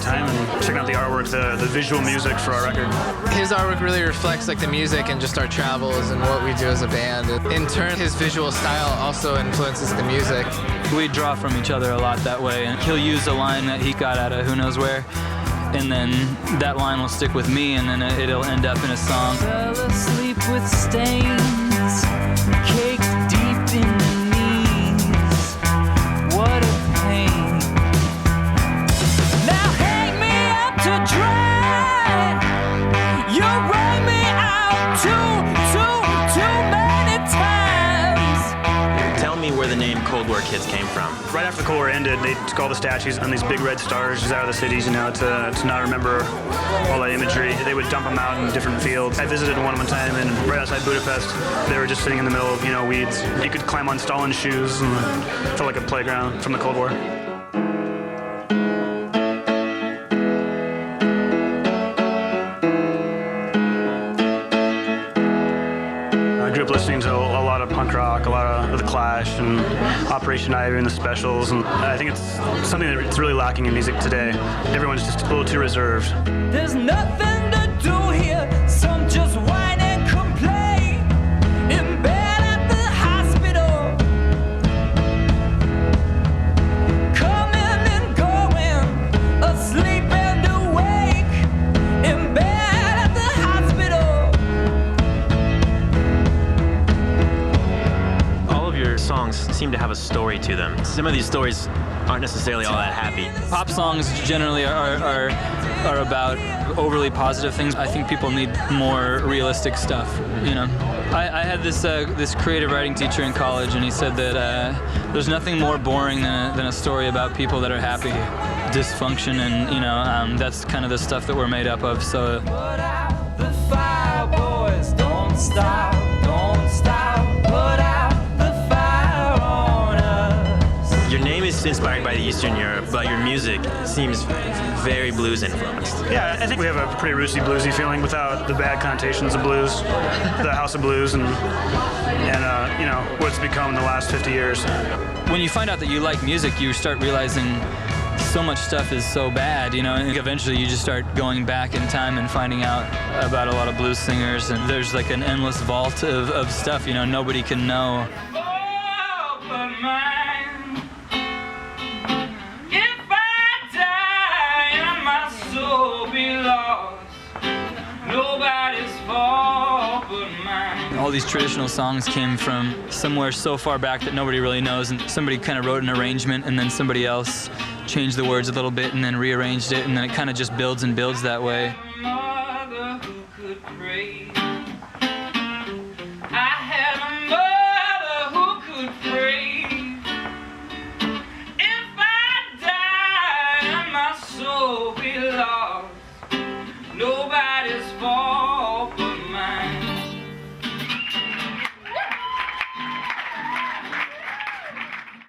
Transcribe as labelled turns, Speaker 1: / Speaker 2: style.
Speaker 1: good time and checking out the artwork, the visual music for our record.
Speaker 2: His artwork really reflects like the music and just our travels and what we do as a band. In turn, his visual style also influences the music.
Speaker 3: We draw from each other a lot that way, and he'll use a line that he got out of who knows where, and then that line will stick with me, and then it'll end up in a song.
Speaker 4: Fell asleep with stains, caked deep in the knees. What a pain. Now hang me up to dry. You wrung me out too many times.
Speaker 5: Tell me where the name Cold War Kids came from.
Speaker 1: Right after the Cold War ended, they took all the statues on these big red stars out of the cities, to not remember all that imagery. They would dump them out in different fields. I visited one time, and right outside Budapest, they were just sitting in the middle of, weeds. You could climb on Stalin's shoes, and it felt like a playground from the Cold War. I grew up listening to a lot of punk rock, a lot of The Clash and Operation Ivy and the Specials, and I think it's something that's really lacking in music today. Everyone's just a little too reserved.
Speaker 4: There's nothing to do here. Some just whine and complain. In bed at the hospital. Coming and going. Asleep and awake. In bed at the hospital.
Speaker 5: All of your songs seem to have a story to them. Some of these stories aren't necessarily all that happy.
Speaker 3: Pop songs generally are about overly positive things. I think people need more realistic stuff, I had this creative writing teacher in college, and he said that there's nothing more boring than a story about people that are happy. Dysfunction, and that's kind of the stuff that we're made up of, so.
Speaker 4: Put out the fire, boys, don't stop, put out the fire on us.
Speaker 5: Your name is inspired by Eastern Europe, but your music seems very blues influenced.
Speaker 1: Yeah, I think we have a pretty rootsy bluesy feeling without the bad connotations of blues, the House of Blues, and what it's become in the last 50 years.
Speaker 3: When you find out that you like music, you start realizing so much stuff is so bad, and eventually you just start going back in time and finding out about a lot of blues singers, and there's like an endless vault of stuff, nobody can know.
Speaker 4: Oh, but mine. If I die and my soul be lost, nobody's fault but mine.
Speaker 3: All these traditional songs came from somewhere so far back that nobody really knows, and somebody kind of wrote an arrangement, and then somebody else changed the words a little bit and then rearranged it, and then it kind of just builds and builds that way.
Speaker 4: Mother who could pray.